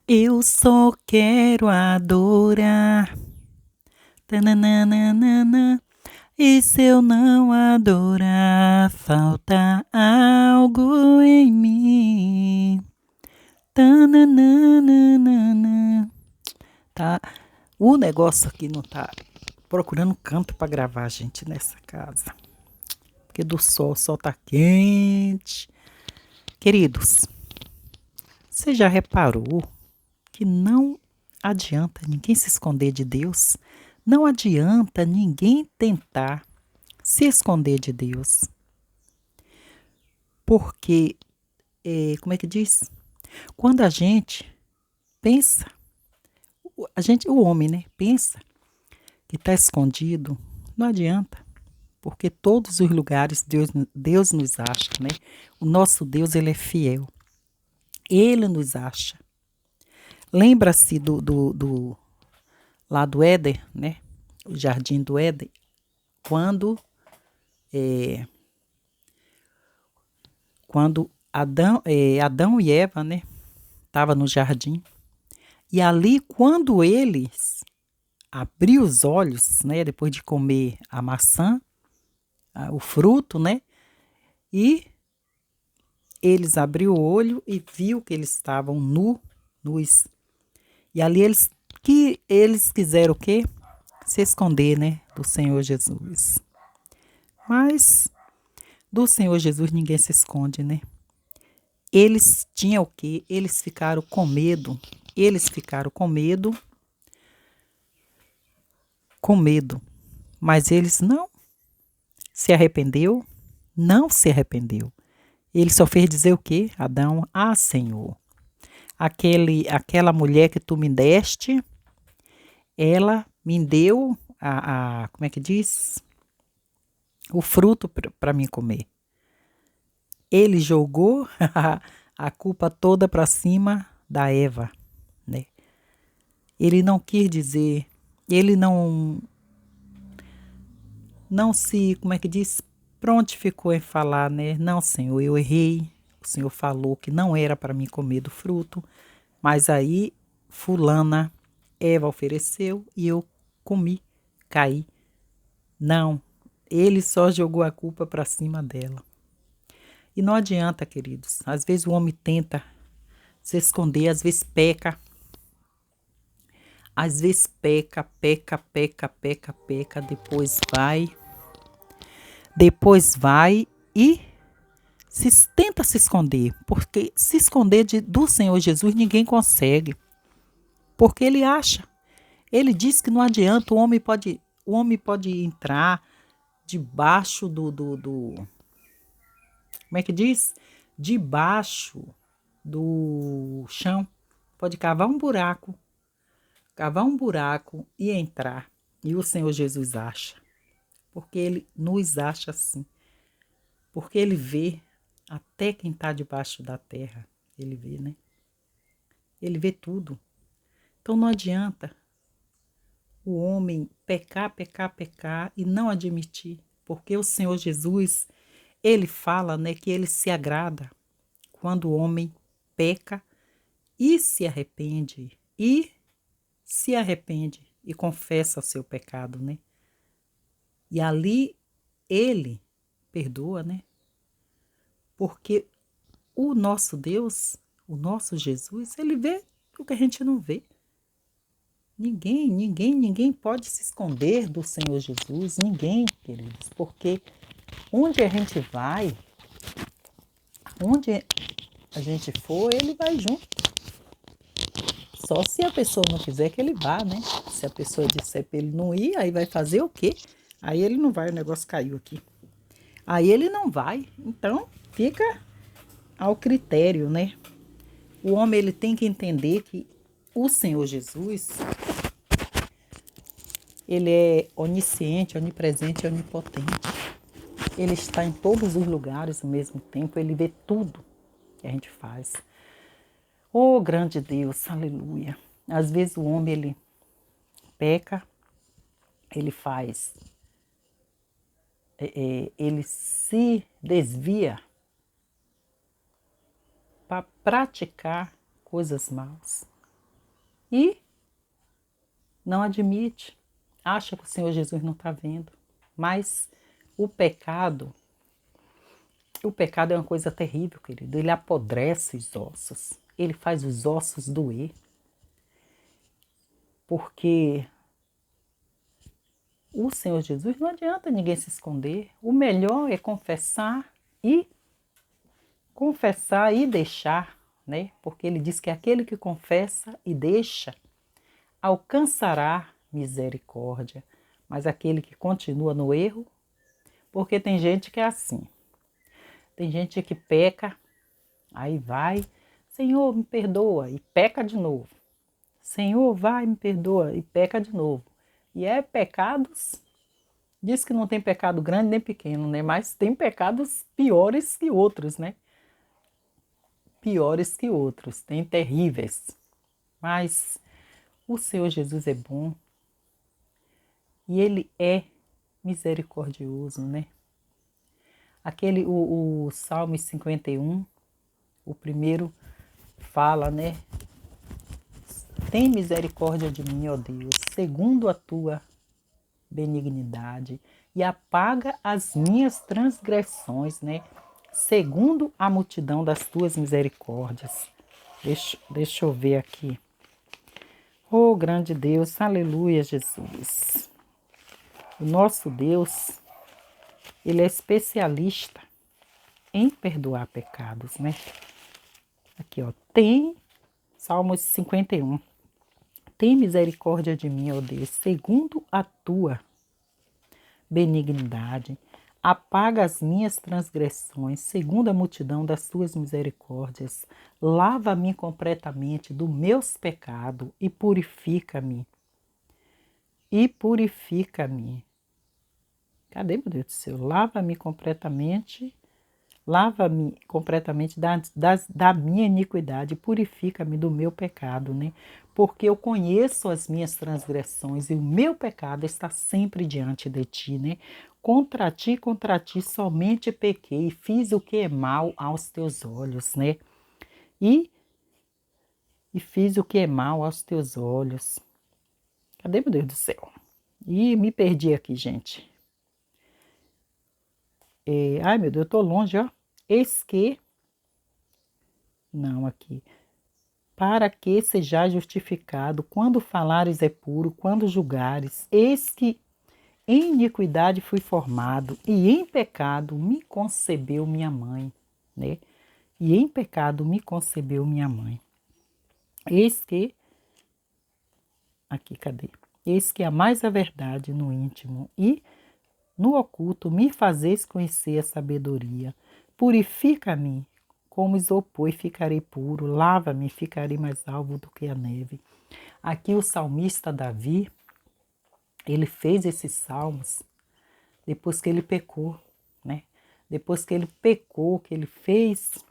Eu só quero adorar. Tananana. E se eu não adorar, falta algo em mim. Tananana. Tá. O negócio aqui não tá procurando canto para gravar, gente, nessa casa. Porque do sol, o sol tá quente. Queridos, você já reparou que não adianta ninguém se esconder de Deus? Não adianta ninguém tentar se esconder de Deus. Porque, como é que diz? Quando a gente pensa, o homem, né, pensa que está escondido, não adianta. Porque todos os lugares Deus nos acha, né? O nosso Deus, ele é fiel. Ele nos acha. Lembra-se lá do Éden, né? O jardim do Éden, quando é, quando Adão e Eva, né, estavam no jardim. E ali, quando eles abriu os olhos, né, depois de comer a maçã, o fruto, né, e eles abriu o olho e viu que eles estavam nus. E ali eles quiseram o quê? Se esconder, né, do Senhor Jesus. Mas do Senhor Jesus ninguém se esconde, né? Eles tinham o quê? Eles ficaram com medo. Eles ficaram com medo. Mas eles não se arrependeu, não se arrependeu. Ele só fez dizer o quê? Adão, ah, Senhor, aquela mulher que tu me deste, ela me deu como é que diz? O fruto para mim comer. Ele jogou a culpa toda para cima da Eva, né? Ele não quis dizer, ele não se, como é que diz, prontificou em falar, né? Não, Senhor, eu errei. O Senhor falou que não era para mim comer do fruto, mas aí fulana, Eva ofereceu e eu comi, caí. Não, ele só jogou a culpa para cima dela. E não adianta, queridos. Às vezes o homem tenta se esconder, às vezes peca. Às vezes peca, depois vai e tenta se esconder, porque se esconder do Senhor Jesus ninguém consegue, porque ele acha, ele diz que não adianta, o homem pode entrar debaixo como é que diz? Debaixo do chão, pode cavar um buraco e entrar, e o Senhor Jesus acha, porque ele nos acha assim. Porque ele vê até quem está debaixo da terra. Ele vê, né? Ele vê tudo. Então não adianta o homem pecar e não admitir. Porque o Senhor Jesus, ele fala, né, que ele se agrada quando o homem peca e se arrepende. E confessa o seu pecado, né? E ali ele perdoa, né? Porque o nosso Deus, o nosso Jesus, ele vê o que a gente não vê. Ninguém pode se esconder do Senhor Jesus, ninguém, queridos, porque onde a gente vai, onde a gente for, ele vai junto. Só se a pessoa não quiser que ele vá, né? Se a pessoa disser para ele não ir, aí vai fazer o quê? Aí ele não vai, o negócio caiu aqui. Aí ele não vai, então fica ao critério, né? O homem ele tem que entender que o Senhor Jesus, ele é onisciente, onipresente e onipotente. Ele está em todos os lugares ao mesmo tempo, ele vê tudo que a gente faz. Oh, grande Deus, aleluia. Às vezes o homem ele peca, ele faz, ele se desvia para praticar coisas más. e não admite, acha que o Senhor Jesus não está vendo. Mas o pecado é uma coisa terrível, querido. Ele apodrece os ossos, ele faz os ossos doer, porque o Senhor Jesus não adianta ninguém se esconder. O melhor é confessar e deixar, né? Porque ele diz que aquele que confessa e deixa alcançará misericórdia, mas aquele que continua no erro, porque tem gente que é assim, tem gente que peca, aí vai, Senhor, me perdoa, e peca de novo. Senhor, vai, me perdoa, e peca de novo. E é pecados, diz que não tem pecado grande nem pequeno, né? Mas tem pecados piores que outros, né? Piores que outros, tem terríveis. Mas o Senhor Jesus é bom e Ele é misericordioso, né? O Salmo 51, o primeiro fala, né? Tem misericórdia de mim, ó Deus, segundo a tua benignidade, e apaga as minhas transgressões, né? Segundo a multidão das tuas misericórdias. Deixa eu ver aqui. Oh, grande Deus, aleluia, Jesus. O nosso Deus, Ele é especialista em perdoar pecados, né? Aqui, ó, Salmos 51. Tem misericórdia de mim, ó Deus, segundo a tua benignidade. Apaga as minhas transgressões, segundo a multidão das tuas misericórdias. Lava-me completamente dos meus pecados e purifica-me. E purifica-me. Cadê, meu Deus do céu? Lava-me completamente da minha iniquidade, purifica-me do meu pecado, né? Porque eu conheço as minhas transgressões e o meu pecado está sempre diante de ti, né? Contra ti somente pequei, fiz o que é mal aos teus olhos, né? E fiz o que é mal aos teus olhos. Cadê, meu Deus do céu? E me perdi aqui, gente. Ai, meu Deus, eu tô longe, ó. Eis que... Não, aqui. Para que sejais justificado, quando falares é puro, quando julgares. Eis que em iniquidade fui formado, e em pecado me concebeu minha mãe, né? E em pecado me concebeu minha mãe. Eis que... Aqui, cadê? Eis que amais a verdade no íntimo, e no oculto me fazeis conhecer a sabedoria. Purifica-me como isopor e ficarei puro. Lava-me e ficarei mais alvo do que a neve. Aqui o salmista Davi, ele fez esses salmos depois que ele pecou, né? Depois que ele pecou, que ele fez,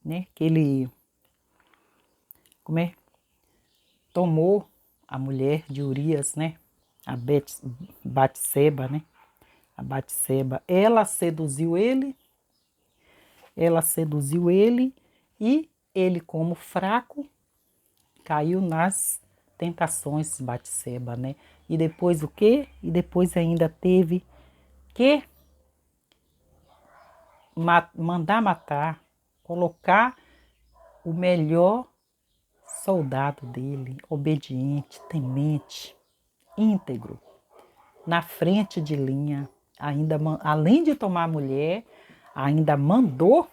né? Que ele, tomou a mulher de Urias, né? A Batseba, né? A Batseba, ela seduziu ele e ele, como fraco, caiu nas tentações de Batseba, né? E depois o quê? E depois ainda teve que mandar matar, colocar o melhor soldado dele, obediente, temente, íntegro, na frente de linha, ainda além de tomar a mulher, ainda mandou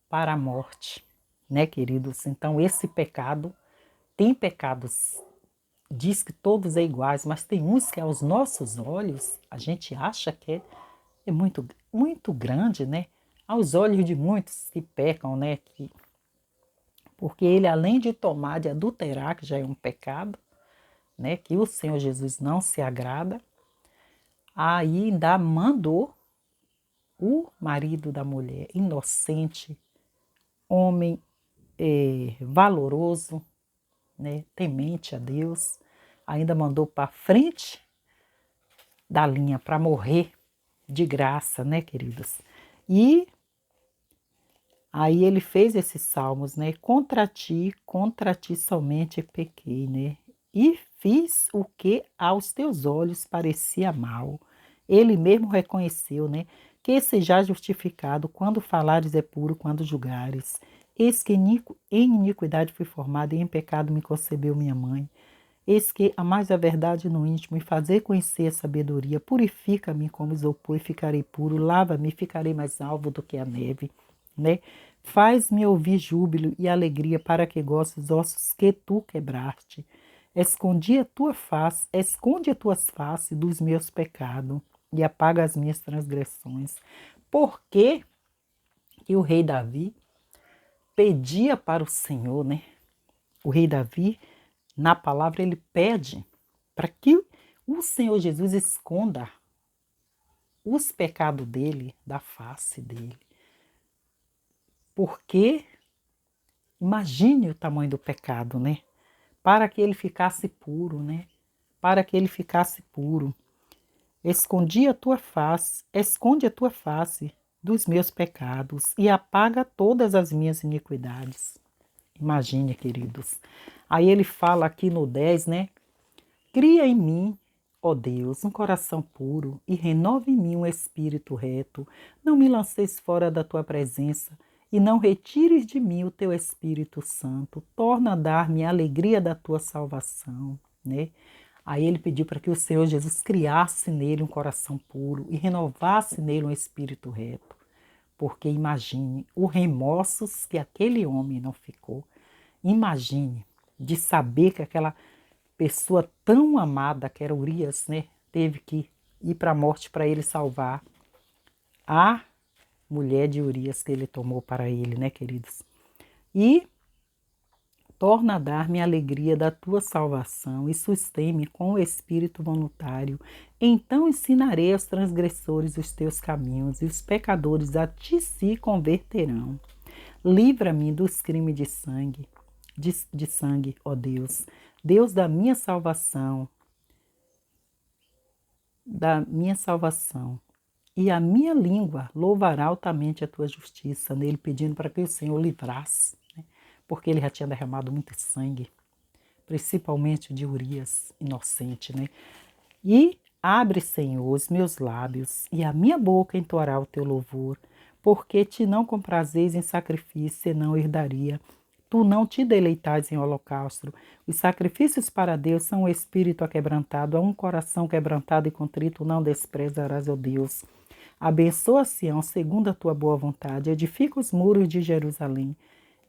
para a morte, né, queridos? Então, esse pecado, tem pecados, diz que todos é iguais, mas tem uns que aos nossos olhos, a gente acha que é muito, muito grande, né? Aos olhos de muitos que pecam, né? Porque ele, além de tomar, de adulterar, que já é um pecado, né? Que o Senhor Jesus não se agrada, aí ainda mandou o marido da mulher, inocente, homem valoroso, né, temente a Deus, ainda mandou para frente da linha para morrer de graça, né, queridos? E Aí ele fez esses salmos, né? Contra ti somente pequei, né? E fiz o que aos teus olhos parecia mal. Ele mesmo reconheceu, né? Que seja justificado quando falares é puro, quando julgares. Eis que em iniquidade fui formado e em pecado me concebeu minha mãe. Eis que amais a verdade no íntimo e fazer conhecer a sabedoria. Purifica-me como isopor e ficarei puro. Lava-me e ficarei mais alvo do que a neve, né? Faz-me ouvir júbilo e alegria para que goste os ossos que tu quebraste. Esconde as tuas faces dos meus pecados e apaga as minhas transgressões. Por que que o rei Davi pedia para o Senhor, né? O rei Davi, na palavra, ele pede para que o Senhor Jesus esconda os pecados dele da face dele. Porque imagine o tamanho do pecado, né? Para que ele ficasse puro, né? Para que ele ficasse puro. Esconde a tua face dos meus pecados e apaga todas as minhas iniquidades. Imagine, queridos. Aí ele fala aqui no 10, né? Cria em mim, ó Deus, um coração puro e renova em mim um espírito reto. Não me lanceis fora da tua presença e não retires de mim o teu Espírito Santo. Torna a dar-me a alegria da tua salvação, né? Aí ele pediu para que o Senhor Jesus criasse nele um coração puro e renovasse nele um espírito reto. Porque imagine os remorsos que aquele homem não ficou. Imagine de saber que aquela pessoa tão amada que era Urias, né, teve que ir para a morte para ele salvar a mulher de Urias que ele tomou para ele, né, queridos? E torna a dar-me a alegria da tua salvação e sustém-me com o espírito voluntário. Então ensinarei aos transgressores os teus caminhos e os pecadores a ti se converterão. Livra-me dos crimes de sangue, ó Deus, Deus da minha salvação. E a minha língua louvará altamente a tua justiça, nele pedindo para que o Senhor livrasse, né? Porque ele já tinha derramado muito sangue, principalmente de Urias, inocente, né? E abre, Senhor, os meus lábios, e a minha boca entoará o teu louvor, porque te não comprazeis em sacrifício, senão herdaria. Tu não te deleitais em holocausto. Os sacrifícios para Deus são o espírito aquebrantado, a um coração quebrantado e contrito não desprezarás, ó Deus. Abençoa Sião segundo a tua boa vontade, edifica os muros de Jerusalém.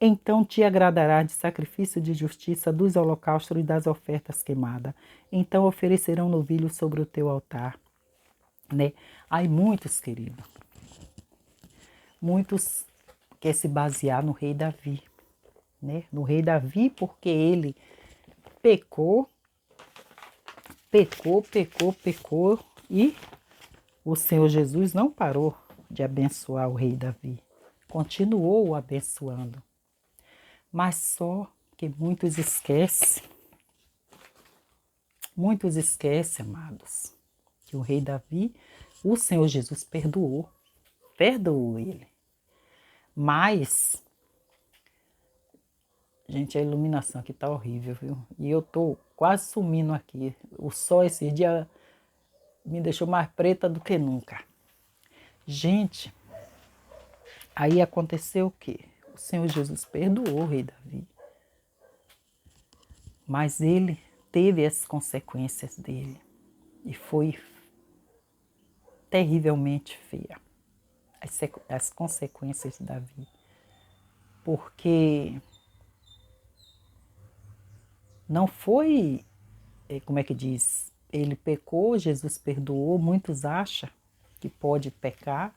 Então te agradará de sacrifício de justiça, dos holocaustos e das ofertas queimadas. Então oferecerão novilhos sobre o teu altar, né? Aí muitos, queridos, muitos querem se basear no rei Davi, né? No rei Davi, porque ele pecou e o Senhor Jesus não parou de abençoar o rei Davi, continuou o abençoando. Mas só que muitos esquecem, amados, que o rei Davi, o Senhor Jesus perdoou ele. Mas, gente, a iluminação aqui tá horrível, viu? E eu tô quase sumindo aqui. O sol esses dias me deixou mais preta do que nunca. Gente, aí aconteceu o quê? O Senhor Jesus perdoou o rei Davi. Mas ele teve as consequências dele. E foi terrivelmente feia. As consequências de Davi. Porque não foi, como é que diz? Ele pecou, Jesus perdoou. Muitos acham que pode pecar,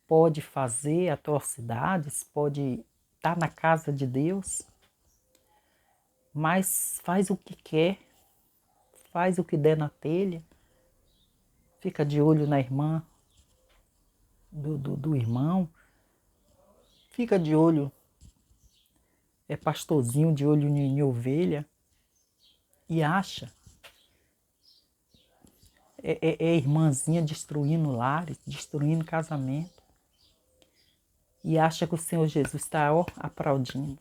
pode fazer atrocidades, pode estar na casa de Deus, mas faz o que quer, faz o que der na telha, fica de olho na irmã do irmão, fica de olho, é pastorzinho de olho em ovelha e acha, é irmãzinha destruindo lares, destruindo casamento. e acha que o Senhor Jesus está aplaudindo.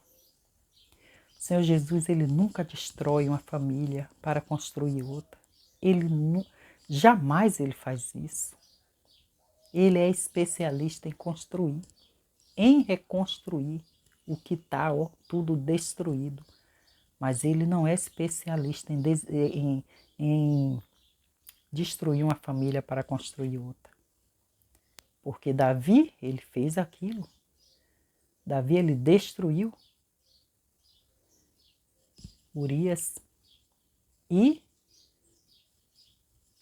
O Senhor Jesus, ele nunca destrói uma família para construir outra. Jamais ele faz isso. Ele é especialista em construir, em reconstruir o que está tudo destruído. Mas ele não é especialista em destruir uma família para construir outra. Porque Davi, ele fez aquilo. Davi, ele destruiu Urias e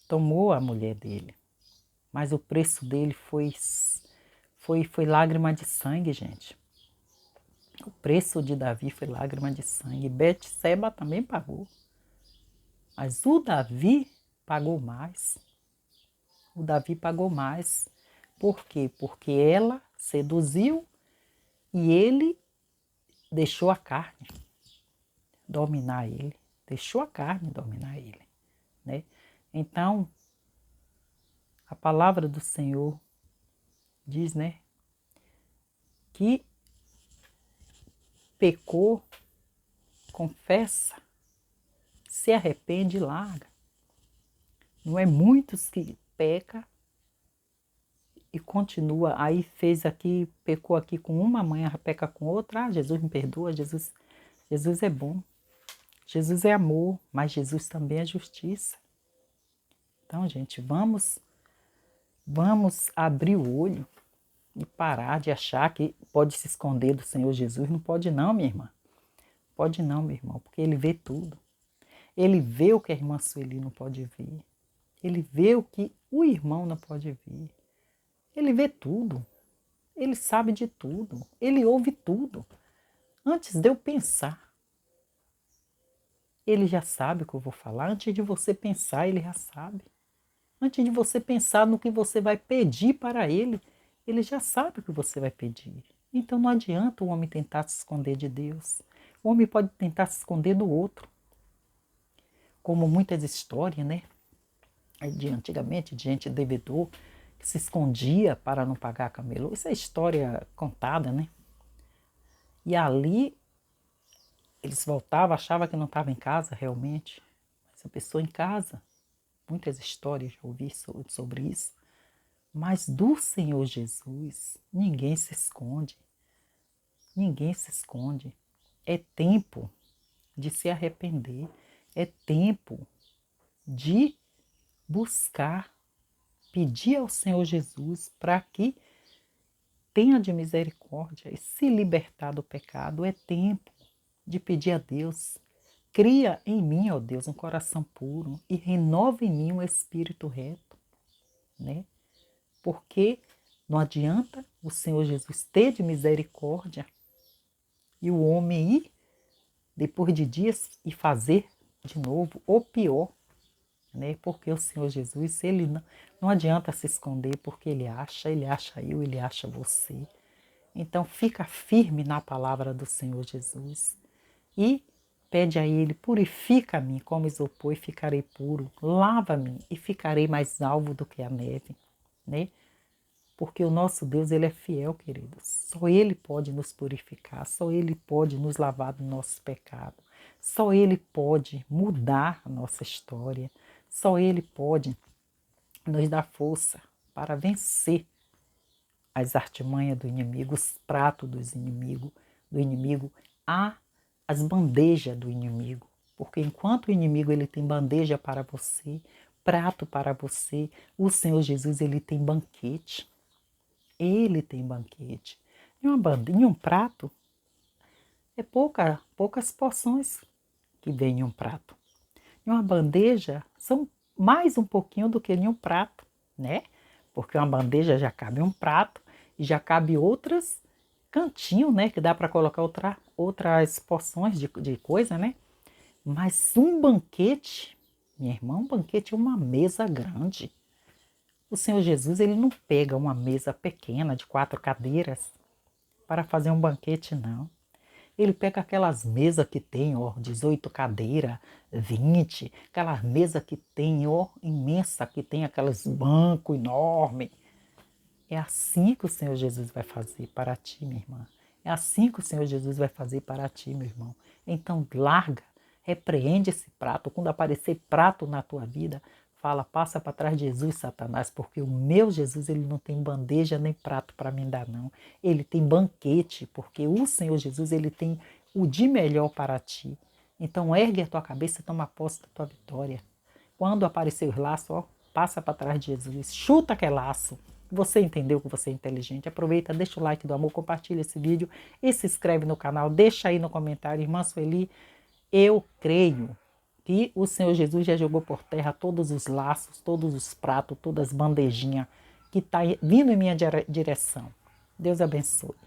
tomou a mulher dele. Mas o preço dele foi lágrima de sangue, gente. O preço de Davi foi lágrima de sangue. Betseba também pagou. Mas o Davi pagou mais. O Davi pagou mais. Por quê? Porque ela seduziu e ele deixou a carne dominar ele. Deixou a carne dominar ele, né? Então, a palavra do Senhor diz, né, que pecou, confessa, se arrepende e larga. Não é muitos que peca e continua, aí fez aqui, pecou aqui com uma, amanhã peca com outra. Ah, Jesus me perdoa, Jesus é bom. Jesus é amor, mas Jesus também é justiça. Então, gente, vamos abrir o olho e parar de achar que pode se esconder do Senhor Jesus. Não pode não, minha irmã. Pode não, meu irmão, porque Ele vê tudo. Ele vê o que a irmã Sueli não pode ver. Ele vê o que o irmão não pode ver. Ele vê tudo. Ele sabe de tudo. Ele ouve tudo. Antes de eu pensar, Ele já sabe o que eu vou falar. Antes de você pensar, Ele já sabe. Antes de você pensar no que você vai pedir para Ele, Ele já sabe o que você vai pedir. Então não adianta o homem tentar se esconder de Deus. O homem pode tentar se esconder do outro. Como muitas histórias, né? De antigamente, de gente devedor que se escondia para não pagar camelô. Isso é história contada, né? E ali eles voltavam, achavam que não estava em casa realmente. Mas a pessoa em casa, muitas histórias já ouvi sobre isso. Mas do Senhor Jesus, ninguém se esconde. Ninguém se esconde. É tempo de se arrepender. É tempo de buscar, pedir ao Senhor Jesus para que tenha de misericórdia e se libertar do pecado. É tempo de pedir a Deus: cria em mim, ó Deus, um coração puro e renova em mim um espírito reto, né? Porque não adianta o Senhor Jesus ter de misericórdia e o homem ir, depois de dias, e fazer de novo, ou pior, né? Porque o Senhor Jesus, ele não adianta se esconder, porque ele acha eu, ele acha você. Então fica firme na palavra do Senhor Jesus e pede a Ele: purifica-me como isopor e ficarei puro, lava-me e ficarei mais alvo do que a neve, né? Porque o nosso Deus, Ele é fiel, queridos. Só Ele pode nos purificar, só Ele pode nos lavar do nosso pecado, só Ele pode mudar a nossa história, só Ele pode nos dar força para vencer as artimanhas do inimigo, os pratos do inimigo, as bandejas do inimigo. Porque enquanto o inimigo ele tem bandeja para você, prato para você, o Senhor Jesus ele tem banquete. Ele tem banquete. Em um prato é poucas porções que vem em um prato. Em uma bandeja são mais um pouquinho do que em um prato, né? Porque uma bandeja já cabe um prato e já cabe outras cantinho, né? Que dá para colocar outras porções de coisa, né? Mas um banquete, minha irmã, um banquete é uma mesa grande. O Senhor Jesus, ele não pega uma mesa pequena de 4 cadeiras para fazer um banquete, não. Ele pega aquelas mesas que tem, ó, 18 cadeiras, 20, aquelas mesas que tem, ó, imensa, que tem aqueles bancos enormes. É assim que o Senhor Jesus vai fazer para ti, minha irmã. É assim que o Senhor Jesus vai fazer para ti, meu irmão. Então larga, repreende esse prato. Quando aparecer prato na tua vida, fala, passa para trás de Jesus, Satanás, porque o meu Jesus, ele não tem bandeja nem prato para me dar, não. Ele tem banquete, porque o Senhor Jesus, ele tem o de melhor para ti. Então ergue a tua cabeça e toma posse da tua vitória. Quando aparecer os laços, ó, passa para trás de Jesus, chuta aquele laço. Você entendeu que você é inteligente? Aproveita, deixa o like do amor, compartilha esse vídeo e se inscreve no canal. Deixa aí no comentário, irmã Sueli, eu creio que o Senhor Jesus já jogou por terra todos os laços, todos os pratos, todas as bandejinhas que estão vindo em minha direção. Deus abençoe.